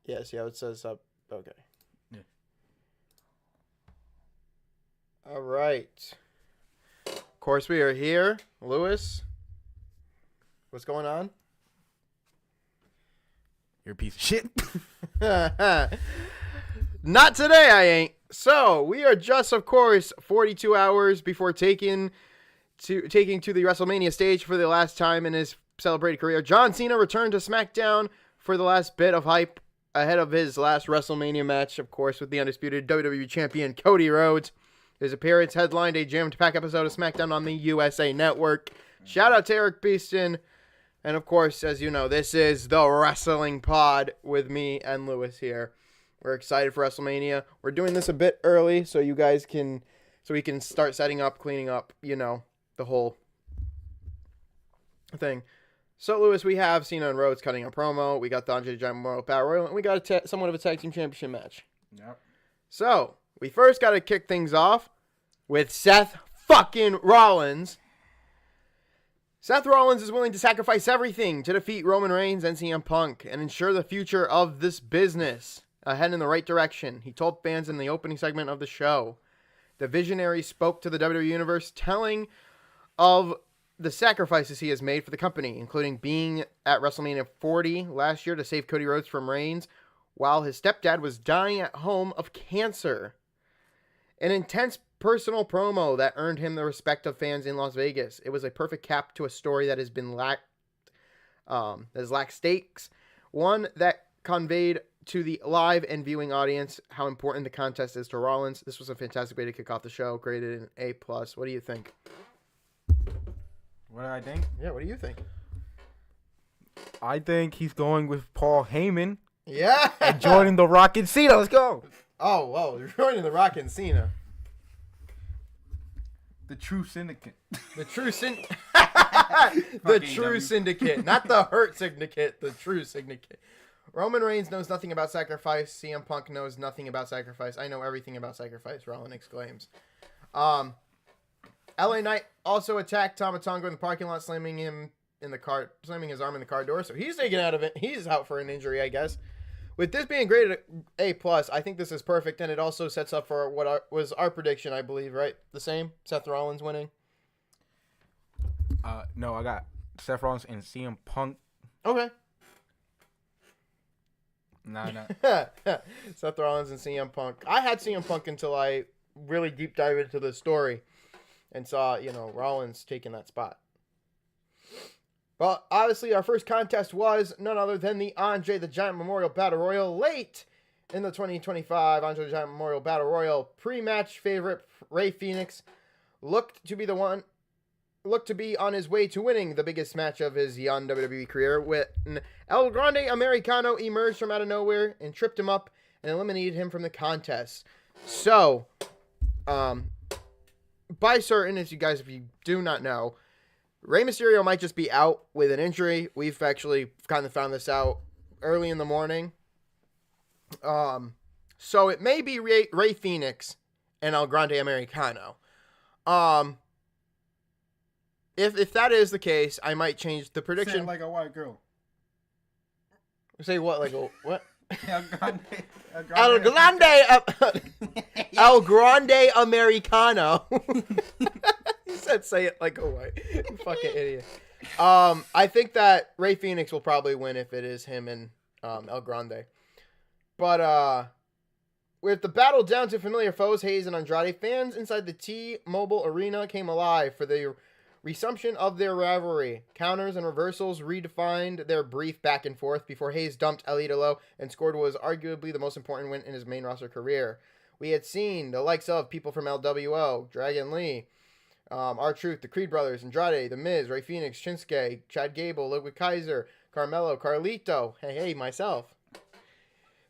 Yeah, see how it says up? Okay. Yeah. All right. Of course, we are here. Lewis, what's going on? You're a piece of shit. Not today, I ain't. So, we are just, of course, 42 hours before taking to the WrestleMania stage for the last time in his celebrated career. John Cena returned to SmackDown for the last bit of hype ahead of his last WrestleMania match, of course, with the undisputed WWE Champion Cody Rhodes. His appearance headlined a jammed-packed episode of SmackDown on the USA Network. Shout out to Eric Beeston. And, of course, as you know, this is the Wrestling Pod with me and Lewis here. We're excited for WrestleMania. We're doing this a bit early so you guys can, so we can start setting up, cleaning up, you know, the whole thing. So, Lewis, we have Cena and Rhodes cutting a promo. We got the Andre the Giant Memorial Battle Royal, and we got somewhat of a tag team championship match. Yep. So, we first got to kick things off with Seth fucking Rollins. Seth Rollins is willing to sacrifice everything to defeat Roman Reigns and CM Punk and ensure the future of this business head in the right direction. He told fans in the opening segment of the show. The visionary spoke to the WWE Universe, telling of the sacrifices he has made for the company, including being at WrestleMania 40 last year to save Cody Rhodes from Reigns, while his stepdad was dying at home of cancer. An intense personal promo that earned him the respect of fans in Las Vegas. It was a perfect cap to a story that has lacked stakes, one that conveyed to the live and viewing audience how important the contest is to Rollins. This was a fantastic way to kick off the show. Graded an A+. What do you think? What do I think? Yeah, what do you think? I think he's going with Paul Heyman. Yeah. And joining The Rock and Cena. Let's go. Oh, whoa. You're joining The Rock and Cena. The True Syndicate. The True The True Syndicate. Not the Hurt Syndicate. The True Syndicate. Roman Reigns knows nothing about sacrifice. CM Punk knows nothing about sacrifice. I know everything about sacrifice, Rollins exclaims. LA Knight also attacked Tama Tonga in the parking lot, slamming his arm in the car door. So he's taken out of it. He's out for an injury, I guess. With this being graded A+, I think this is perfect, and it also sets up for what was our prediction, I believe, right? The same? Seth Rollins winning? No, I got Seth Rollins and CM Punk. Okay. No. Seth Rollins and CM Punk. I had CM Punk until I really deep dive into the story and saw, Rollins taking that spot. Well, obviously, our first contest was none other than the Andre the Giant Memorial Battle Royal. Late in the 2025 Andre the Giant Memorial Battle Royal, pre-match favorite Rey Fenix looked to be on his way to winning the biggest match of his young WWE career when El Grande Americano emerged from out of nowhere and tripped him up and eliminated him from the contest. So, by certain, if you do not know, Rey Mysterio might just be out with an injury. We've actually kind of found this out early in the morning. So it may be Rey Fenix and El Grande Americano. If that is the case, I might change the prediction. Say it like a white girl. Say what? Like a what? El Grande. El Grande Americano. He said say it like a white. You fucking idiot. I think that Rey Fenix will probably win if it is him and El Grande. But with the battle down to familiar foes, Hayes and Andrade, fans inside the T-Mobile Arena came alive for the resumption of their rivalry. Counters and reversals redefined their brief back and forth before Hayes dumped El Idolo and scored what was arguably the most important win in his main roster career. We had seen the likes of people from LWO, Dragon Lee, R-Truth, the Creed Brothers, Andrade, The Miz, Rey Fenix, Shinsuke, Chad Gable, Ludwig Kaiser, Carmelo, Carlito, myself.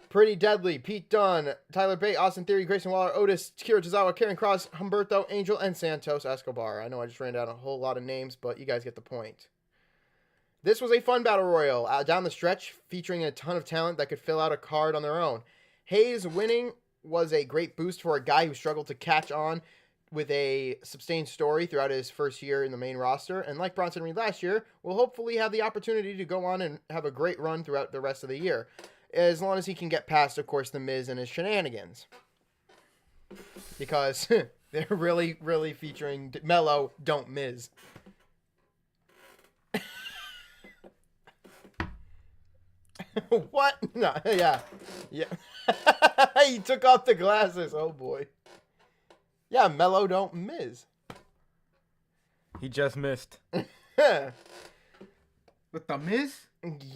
Pretty Deadly, Pete Dunne, Tyler Bate, Austin Theory, Grayson Waller, Otis, Kira Tozawa, Karen Cross, Humberto, Angel, and Santos Escobar. I know I just ran down a whole lot of names, but you guys get the point. This was a fun battle royal down the stretch, featuring a ton of talent that could fill out a card on their own. Hayes winning was a great boost for a guy who struggled to catch on with a sustained story throughout his first year in the main roster, and like Bronson Reed last year, will hopefully have the opportunity to go on and have a great run throughout the rest of the year. as long as he can get past, of course, the Miz and his shenanigans. Because they're really, really featuring Mello, don't Miz. What? No, yeah. He took off the glasses. Oh, boy. Yeah, Mello, don't Miz. He just missed. With the Miz?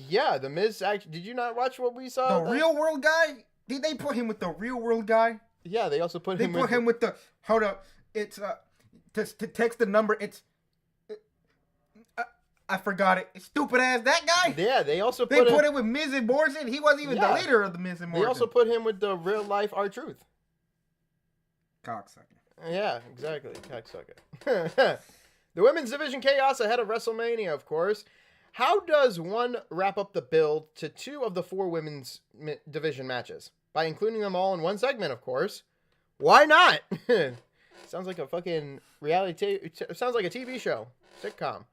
Yeah, the Miz. Actually, did you not watch what we saw? The real world guy? Did they put him with the real world guy? Yeah, they also put him. They put him with the. Hold up. It's to text the number. It's. I forgot it. Stupid ass that guy. Yeah, they also put him with Miz and Morrison. He wasn't even the leader of the Miz and Morrison. They also put him with the real life R-Truth. Cocksucker. Yeah, exactly. Cocksucker. The women's division chaos ahead of WrestleMania, of course. How does one wrap up the build to 2 of the 4 women's division matches? By including them all in one segment, of course. Why not? Sounds like a fucking reality. Sounds like a TV show, sitcom.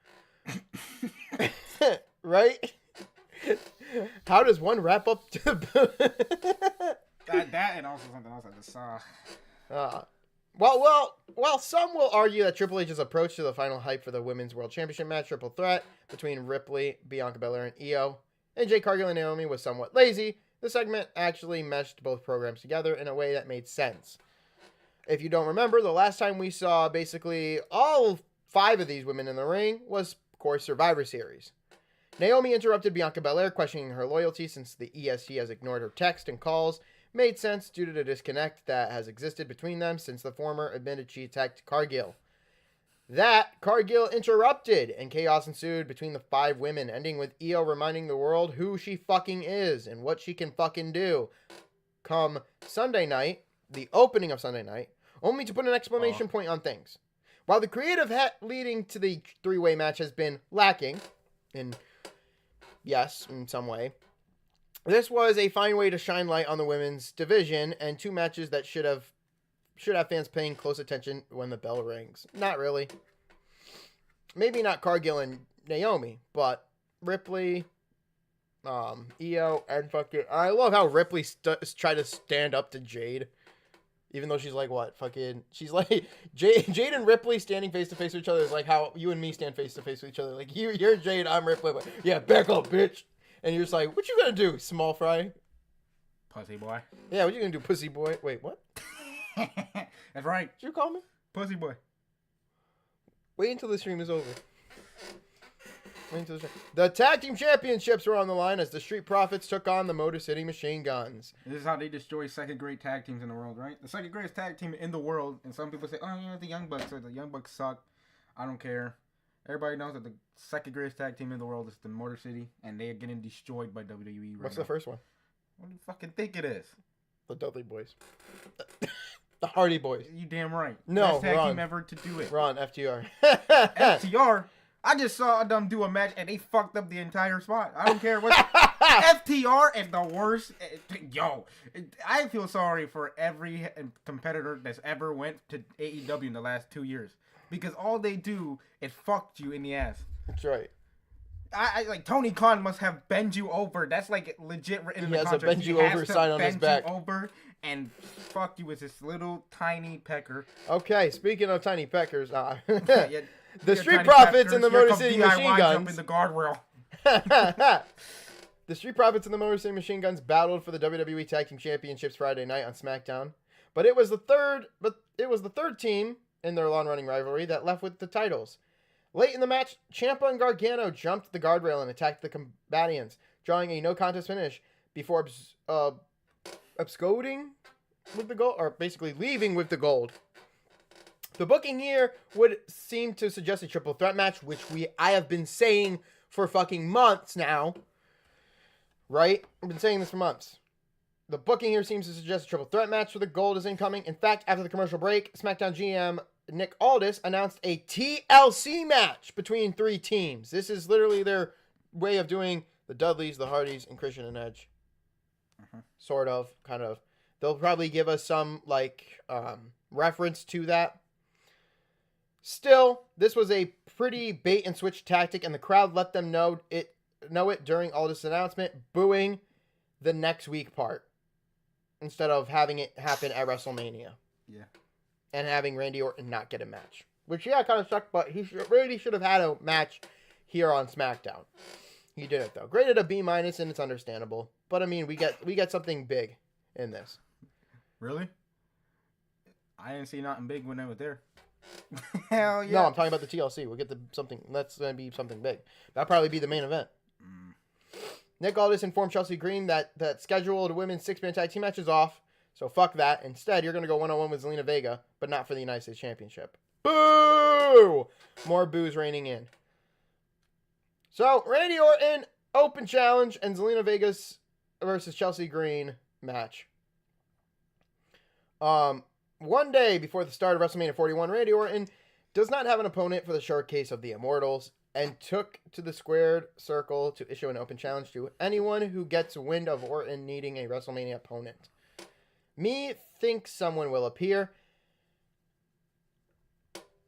Right? How does one wrap up to the that and also something else I just saw. Well, some will argue that Triple H's approach to the final hype for the Women's World Championship match, Triple Threat, between Ripley, Bianca Belair, and Io, and Jade Cargill and Naomi was somewhat lazy, the segment actually meshed both programs together in a way that made sense. If you don't remember, the last time we saw basically all 5 of these women in the ring was, of course, Survivor Series. Naomi interrupted Bianca Belair, questioning her loyalty since the EST has ignored her text and calls. Made sense due to the disconnect that has existed between them since the former admitted she attacked Cargill. That Cargill interrupted, and chaos ensued between the 5 women, ending with Io reminding the world who she fucking is and what she can fucking do. Come Sunday night, the opening of Sunday night, only to put an exclamation point on things. While the creative leading to the 3-way match has been lacking, in some way, this was a fine way to shine light on the women's division and 2 matches that should have fans paying close attention when the bell rings. Not really. Maybe not Cargill and Naomi, but Ripley, Io, and fucking... I love how Ripley tried to stand up to Jade. Even though she's like, what? Fucking... She's like... Jade and Ripley standing face to face with each other is like how you and me stand face to face with each other. Like, you're Jade, I'm Ripley. But yeah, back up, bitch. And you're just like, what you gonna do, small fry? Pussy boy. Yeah, what you gonna do, pussy boy? Wait, what? That's right. Did you call me? Pussy boy. Wait until the stream is over. The tag team championships were on the line as the Street Profits took on the Motor City Machine Guns. This is how they destroy second grade tag teams in the world, right? The second greatest tag team in the world, and some people say, oh, yeah, the Young Bucks, or the Young Bucks suck. I don't care. Everybody knows that the second greatest tag team in the world is the Motor City, and they are getting destroyed by WWE right What's now. the first one? What do you fucking think it is? The Dudley Boys. The Hardy Boys. You damn right. No, best tag Ron. team ever to do it. Ron, FTR. FTR? I just saw them do a match, and they fucked up the entire spot. I don't care what. FTR is the worst. Yo, I feel sorry for every competitor that's ever went to AEW in the last 2 years. Because all they do is fuck you in the ass. That's right. I like Tony Khan must have bend you over. That's like legit written in the contract. He has a bend you over sign on his back. Bend you over and fuck you with this little tiny pecker. Okay, speaking of tiny peckers, Yeah, the Street Profits and the Here Motor comes City DIY Machine jump in Guns. the guardrail. The Street Profits and the Motor City Machine Guns battled for the WWE Tag Team Championships Friday night on SmackDown, but it was the third team in their long-running rivalry that left with the titles. Late in the match, Ciampa and Gargano jumped the guardrail and attacked the combatants, drawing a no-contest finish before absconding with the gold, or basically leaving with the gold. The booking here would seem to suggest a triple threat match, which I have been saying for fucking months now. Right? I've been saying this for months. The booking here seems to suggest a triple threat match for the gold is incoming. In fact, after the commercial break, SmackDown GM Nick Aldis announced a TLC match between 3 teams. This is literally their way of doing the Dudleys, the Hardys, and Christian and Edge. Sort of, kind of. They'll probably give us some, reference to that. Still, this was a pretty bait-and-switch tactic, and the crowd let them know it during Aldis' announcement, booing the next week part instead of having it happen at WrestleMania. Yeah. And having Randy Orton not get a match. Which, yeah, kind of sucked, but he really should have had a match here on SmackDown. He did it, though. Graded a B-, and it's understandable. But, I mean, we get something big in this. Really? I didn't see nothing big when I was there. Hell yeah. No, I'm talking about the TLC. We'll get something. That's going to be something big. That'll probably be the main event. Nick Aldis informed Chelsea Green that scheduled women's 6-man tag team match is off. So fuck that. Instead, you're going to go one-on-one with Zelina Vega, but not for the United States Championship. Boo! More boos raining in. So, Randy Orton, open challenge, and Zelina Vega's versus Chelsea Green match. One day before the start of WrestleMania 41, Randy Orton does not have an opponent for the showcase of the Immortals and took to the squared circle to issue an open challenge to anyone who gets wind of Orton needing a WrestleMania opponent. Me thinks someone will appear.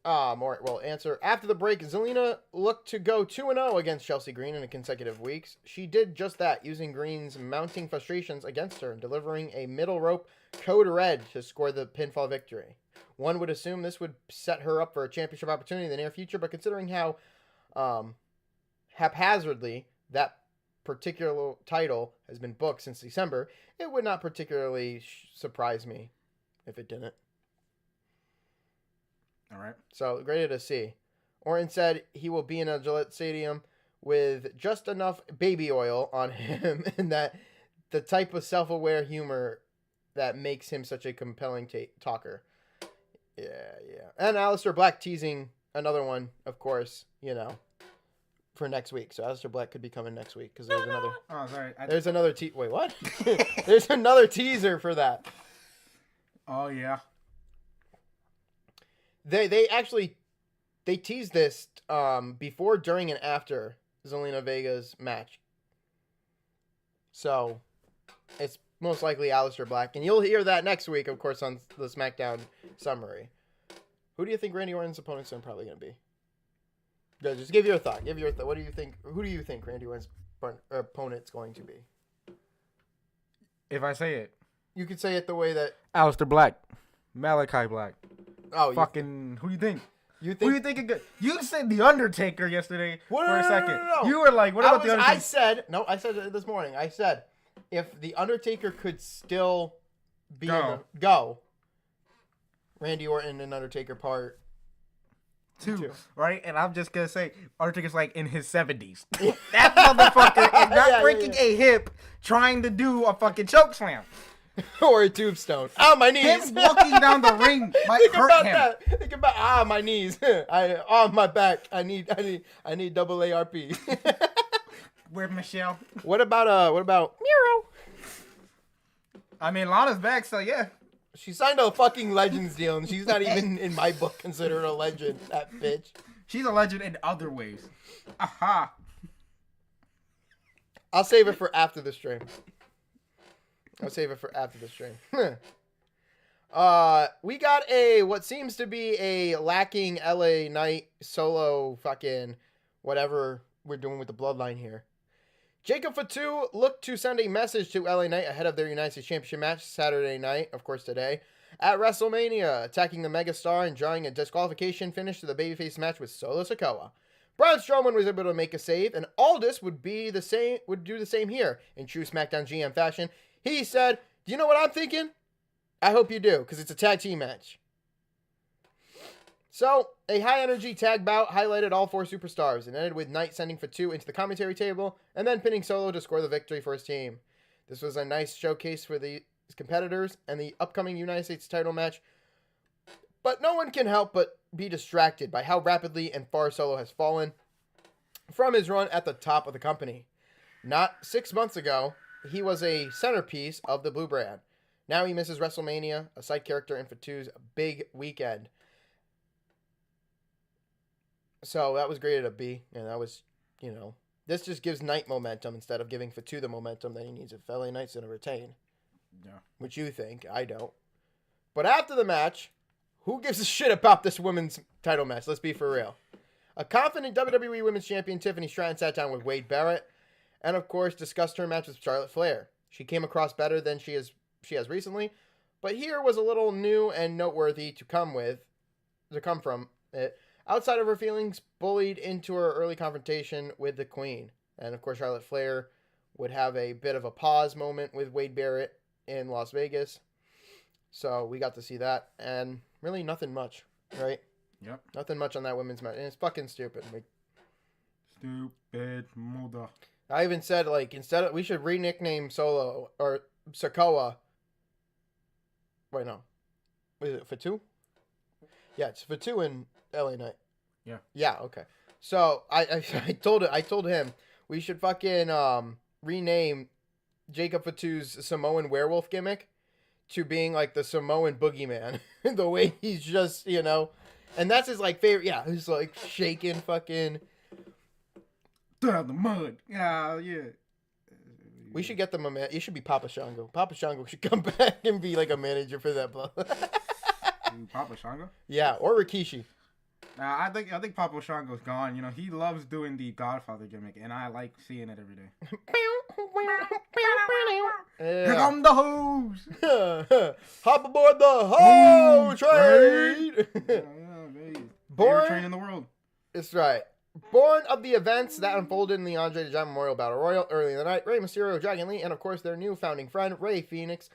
More will answer. After the break, Zelina looked to go 2-0 against Chelsea Green in consecutive weeks. She did just that, using Green's mounting frustrations against her and delivering a middle rope code red to score the pinfall victory. One would assume this would set her up for a championship opportunity in the near future, but considering how haphazardly that particular title has been booked since December, it would not particularly surprise me if it didn't. All right. So, graded a C. Orton said he will be in a Gillette Stadium with just enough baby oil on him and that the type of self-aware humor that makes him such a compelling talker. Yeah. And Aleister Black teasing another one, of course, for next week. So Aleister Black could be coming next week because there's another. Oh, sorry. There's another wait, what? There's another teaser for that. Oh yeah. They actually teased this before, during, and after Zelina Vega's match. So it's most likely Aleister Black, and you'll hear that next week, of course, on the SmackDown summary. Who do you think Randy Orton's opponents are probably going to be? Yeah, just give your thought. What do you think? Who do you think Randy Orton's opponent's going to be? If I say it, you could say it the way that Aleister Black, Malachi Black. Oh, fucking. Who do you think? Who do you think it good? You said The Undertaker yesterday for a second. No. You were like, what about The Undertaker? I said it this morning. I said, if The Undertaker could still be go, Randy Orton and Undertaker part two. Right? And I'm just going to say, Undertaker's like in his 70s. That motherfucker is not breaking a hip trying to do a fucking choke slam. Or a tombstone. My knees. Him walking down the ring might hurt him. Think about my knees. On my back. I need double ARP. Where's Michelle? What about Miro? I mean, Lana's back, so yeah. She signed a fucking Legends deal, and she's not even in my book considered a legend. That bitch. She's a legend in other ways. Aha. I'll save it for after the stream. We got what seems to be a lacking LA Knight solo fucking whatever we're doing with the bloodline here. Jacob Fatu looked to send a message to LA Knight ahead of their United States Championship match Saturday night, of course today, at WrestleMania, attacking the megastar and drawing a disqualification finish to the babyface match with Solo Sikoa. Braun Strowman was able to make a save, and Aldis would do the same here in true SmackDown GM fashion. He said, "Do you know what I'm thinking? I hope you do, because it's a tag team match." So, a high-energy tag bout highlighted all four superstars and ended with Knight sending Fatu into the commentary table and then pinning Solo to score the victory for his team. This was a nice showcase for the competitors and the upcoming United States title match, but no one can help but be distracted by how rapidly and far Solo has fallen from his run at the top of the company. Not 6 months ago, he was a centerpiece of the Blue Brand. Now he misses WrestleMania, a side character in Fatu's big weekend. So that was graded a B, and that was, this just gives Knight momentum instead of giving Fatu the momentum that he needs if LA Knight's going to retain. Yeah. Which you think, I don't. But after the match, who gives a shit about this women's title match? Let's be for real. A confident WWE Women's Champion Tiffany Stratton sat down with Wade Barrett and, of course, discussed her match with Charlotte Flair. She came across better than she has recently, but here was a little new and noteworthy to come from it. Outside of her feelings, bullied into her early confrontation with the Queen. And of course, Charlotte Flair would have a bit of a pause moment with Wade Barrett in Las Vegas. So we got to see that. And really nothing much, right? Yep. Nothing much on that women's match. And it's fucking stupid. Stupid mother. I even said, like, we should re-nickname Solo or Sokoa. Wait, no. Is it Fatu? Yeah, it's Fatu in LA Knight. Yeah. Yeah, okay. So I told him we should fucking rename Jacob Fatu's Samoan werewolf gimmick to being like the Samoan boogeyman. The way he's just, and that's his like favorite. Yeah, he's like shaking fucking Down the mud. Yeah. We should get them a man. You should be Papa Shango. Papa Shango should come back and be like a manager for that blood. Papa Shango? Yeah, or Rikishi. Nah, I think Papa Shango's gone. He loves doing the Godfather gimmick, and I like seeing it every day. Here come the hose. Hop aboard the hoe train. Favorite train in the world. That's right. Born of the events that unfolded in the Andre the Giant Memorial Battle Royal early in the night, Rey Mysterio, Dragon Lee, and of course their new founding friend, Rey Fenix,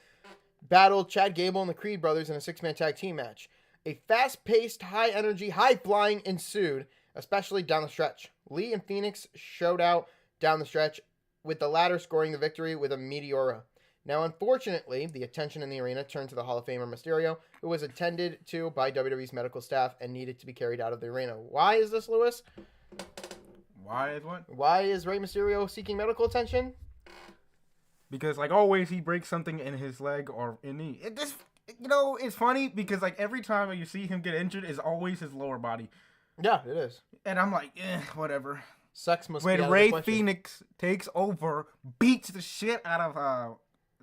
battled Chad Gable and the Creed brothers in a 6-man tag team match. A fast-paced, high-energy, high-flying ensued, especially down the stretch. Lee and Phoenix showed out down the stretch, with the latter scoring the victory with a Meteora. Now, unfortunately, the attention in the arena turned to the Hall of Famer Mysterio, who was attended to by WWE's medical staff and needed to be carried out of the arena. Why is this, Lewis? Why is what? Why is Rey Mysterio seeking medical attention? Because, like always, he breaks something in his leg or in knee. It's funny because, like, every time you see him get injured, is always his lower body. Yeah, it is. And I'm like, whatever. Sex must when be out Rey of the question. Phoenix takes over, beats the shit out of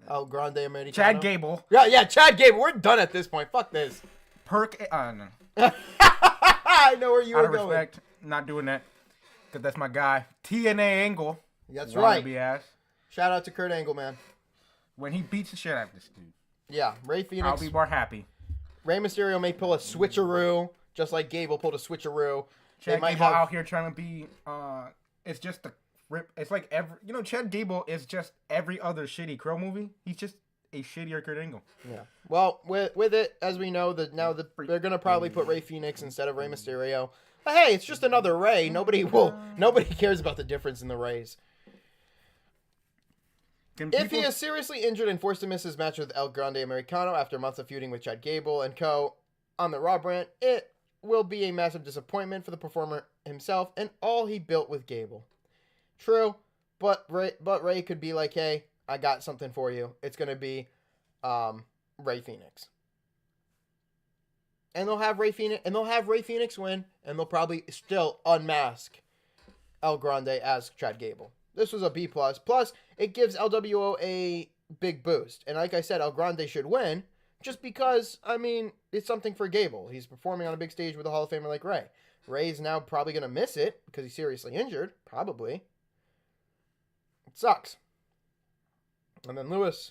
El Grande Americano. Chad Gable. Yeah, Chad Gable. We're done at this point. Fuck this. No. I know where you Out were of going. respect, not doing that. Because that's my guy. TNA Angle. That's right. Ass. Shout out to Kurt Angle, man. When he beats the shit out of this dude. Yeah, Rey Phoenix. I'll be more happy. Rey Mysterio may pull a switcheroo, just like Gable pulled a switcheroo. Chad Gable out here trying to be, it's just the rip. It's like Chad Gable is just every other shitty Crow movie. He's just a shittier Kurt Angle. Yeah. Well, with it, as we know, they're going to probably put Rey Phoenix instead of Rey Mysterio. But hey, it's just another Rey. Nobody cares about the difference in the Reys. If he is seriously injured and forced to miss his match with El Grande Americano after months of feuding with Chad Gable and co. on the Raw brand, it will be a massive disappointment for the performer himself and all he built with Gable. True, but Rey could be like, hey, I got something for you. It's going to be Rey Phoenix. And they'll have Rey Phoenix win, and they'll probably still unmask El Grande as Chad Gable. This was a B+. Plus, it gives LWO a big boost. And like I said, El Grande should win just because, it's something for Gable. He's performing on a big stage with a Hall of Famer like Rey. Rey's now probably going to miss it because he's seriously injured. Probably. It sucks. And then Lewis,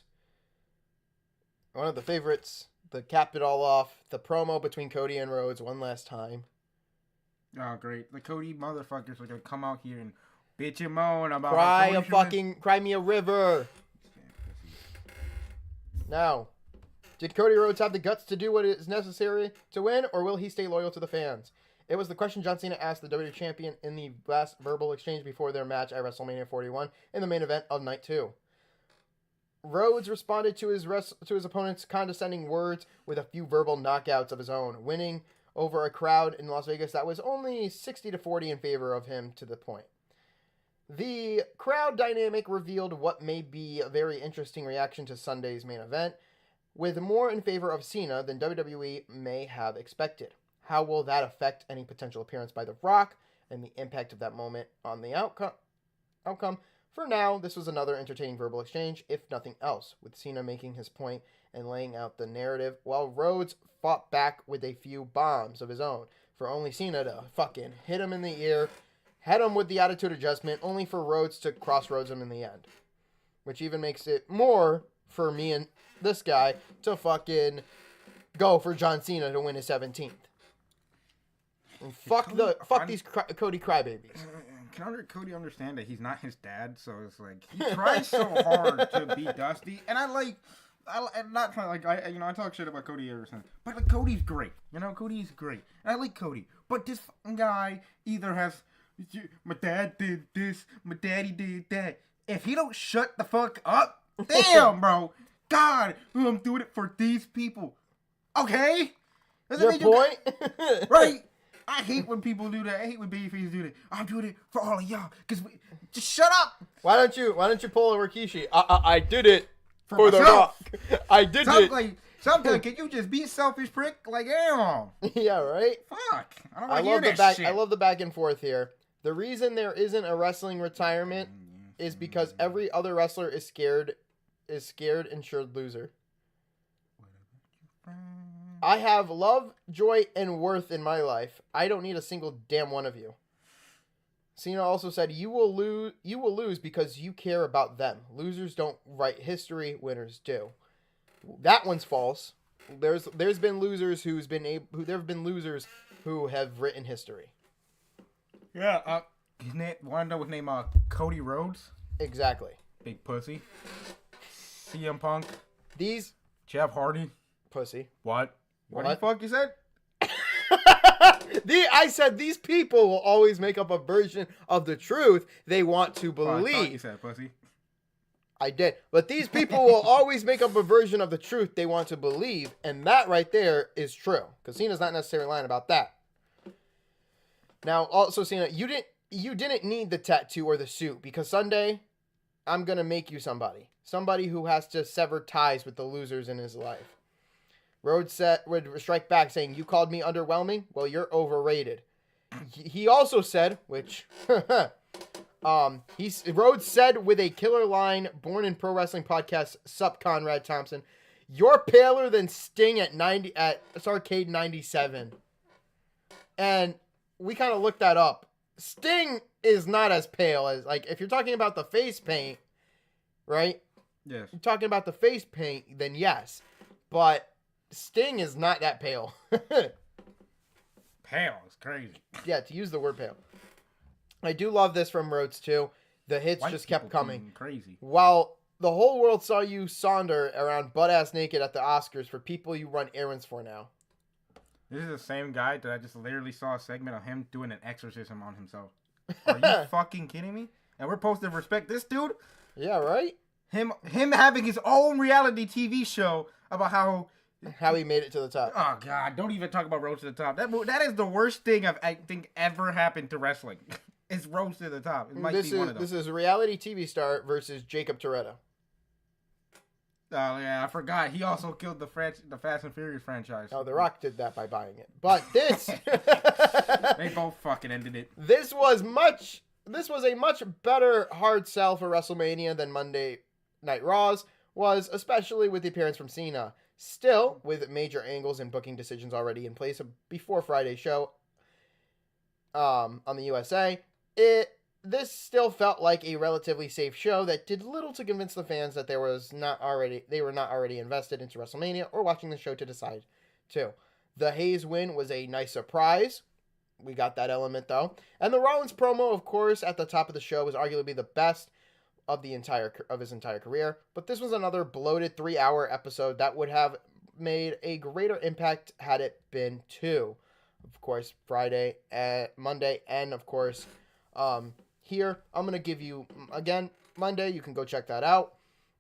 one of the favorites, to cap it all off, the promo between Cody and Rhodes one last time. Oh, great. The Cody motherfuckers are going to come out here and bitch and moan about Cry me a river. Now, did Cody Rhodes have the guts to do what is necessary to win, or will he stay loyal to the fans? It was the question John Cena asked the WWE Champion in the last verbal exchange before their match at WrestleMania 41 in the main event of Night 2. Rhodes responded to his opponent's condescending words with a few verbal knockouts of his own, winning over a crowd in Las Vegas that was only 60-40 in favor of him to the point. The crowd dynamic revealed what may be a very interesting reaction to Sunday's main event, with more in favor of Cena than WWE may have expected. How will that affect any potential appearance by The Rock and the impact of that moment on the outcome? For now, this was another entertaining verbal exchange, if nothing else, with Cena making his point and laying out the narrative, while Rhodes fought back with a few bombs of his own, for only Cena to fucking hit him in the ear, head him with the attitude adjustment, only for Rhodes to crossroads him in the end. which even makes it more for me and this guy to fucking go for John Cena to win his 17th. And fuck these Cody crybabies. Can Cody understand that he's not his dad? So it's like he tries so hard to be Dusty, and I'm not trying I talk shit about Cody ever since, but like Cody's great. Cody's great, and I like Cody. But this guy either has my dad did this, my daddy did that. If he don't shut the fuck up, damn, bro, God, I'm doing it for these people. Okay, your point, right? I hate when people do that. I hate when babyfaces do that. I'm doing it for all of y'all. Just shut up. Why don't you pull a Rikishi? I did it for the Rock. I did it. Sometimes can you just be selfish prick? Like, damn. Yeah, right? Fuck. I don't want to hear that shit. I love the back and forth here. The reason there isn't a wrestling retirement is because every other wrestler is scared insured loser. I have love, joy, and worth in my life. I don't need a single damn one of you. Cena also said, you will lose because you care about them. Losers don't write history, winners do. That one's false. There's been losers there have been losers who have written history. Yeah, his name, wanna know his name, Cody Rhodes? Exactly. Big pussy. CM Punk. These Jeff Hardy. Pussy. What the fuck you said? I said these people will always make up a version of the truth they want to believe. I thought you said pussy. I did. But these people will always make up a version of the truth they want to believe, and that right there is true. Because Cena's not necessarily lying about that. Now, also, Cena, you didn't need the tattoo or the suit, because Sunday, I'm going to make you somebody. Somebody who has to sever ties with the losers in his life. Rhodes would strike back saying, you called me underwhelming? Well, you're overrated. He also said, which, Rhodes said with a killer line, Born in Pro Wrestling Podcast, Sup Conrad Thompson, you're paler than Sting at Starrcade 97. And we kind of looked that up. Sting is not as pale as, like, if you're talking about the face paint, right? Yes. You're talking about the face paint, then yes. But Sting is not that pale. Pale is crazy. Yeah, to use the word pale. I do love this from Rhodes, too. The hits White just kept coming. Crazy. While the whole world saw you saunder around butt-ass naked at the Oscars for people you run errands for now. This is the same guy that I just literally saw a segment of him doing an exorcism on himself. Are you fucking kidding me? And we're supposed to respect this dude? Yeah, right? Him having his own reality TV show about how he made it to the top. Oh, God. Don't even talk about Rhodes to the top. That is the worst thing I think ever happened to wrestling. It's Rhodes to the top. It might be one of those. This is a reality TV star versus Jacob Toretto. Oh, yeah. I forgot. He also killed the Fast and Furious franchise. Oh, The Rock did that by buying it. But this... They both fucking ended it. This was a much better hard sell for WrestleMania than Monday Night Raw's was, especially with the appearance from Cena. Still, with major angles and booking decisions already in place before Friday's show on the USA, this still felt like a relatively safe show that did little to convince the fans that they were not already invested into WrestleMania or watching the show to decide to. The Hayes win was a nice surprise. We got that element though. And the Rollins promo, of course, at the top of the show was arguably the best of his entire career, but this was another bloated 3-hour episode that would have made a greater impact had it been 2. Of course, Friday and Monday, and of course, here I'm gonna give you again Monday. You can go check that out.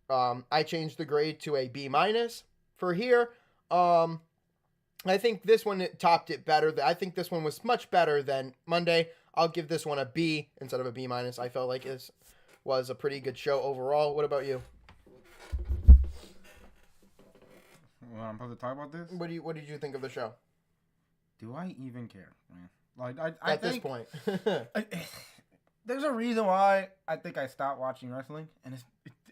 I changed the grade to a B- for here. I think this one topped it better. I think this one was much better than Monday. I'll give this one a B instead of a B-. I felt like this was a pretty good show overall. What about you? Well, I'm supposed to talk about this? What did you think of the show? Do I even care, man? Like I At think, this point. there's a reason why I think I stopped watching wrestling, and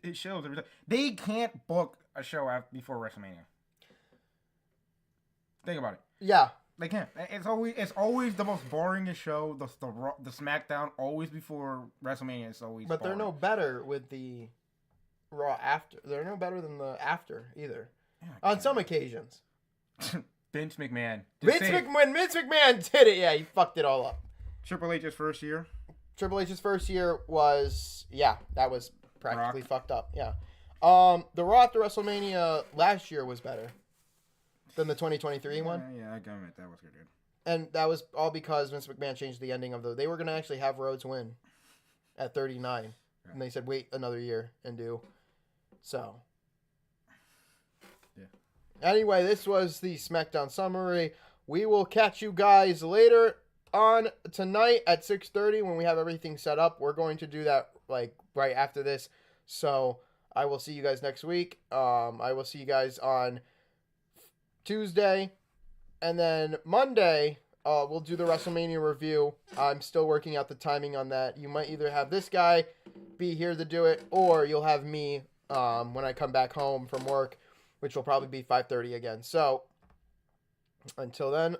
it shows every time. They can't book a show before WrestleMania. Think about it. Yeah. They can't. It's always the most boringest show. The SmackDown always before WrestleMania is always. But boring. they're no better with the Raw after. They're no better than the after either. Yeah, On some occasions. Vince McMahon. When Vince McMahon did it, yeah, he fucked it all up. Triple H's first year. Triple H's first year was, that was practically Rock. fucked up. Yeah. The Raw after WrestleMania last year was better than the 2023 one. Yeah, I got it. That was good. And that was all because Vince McMahon changed the ending of the. They were going to actually have Rhodes win at 39. Yeah. And they said, wait another year and do. So. Yeah. Anyway, this was the SmackDown summary. We will catch you guys later on tonight at 6:30 when we have everything set up. We're going to do that like right after this. So I will see you guys next week. I will see you guys on Tuesday. And then Monday, we'll do the WrestleMania review. I'm still working out the timing on that. You might either have this guy be here to do it, or you'll have me when I come back home from work, which will probably be 5:30 again. So until then,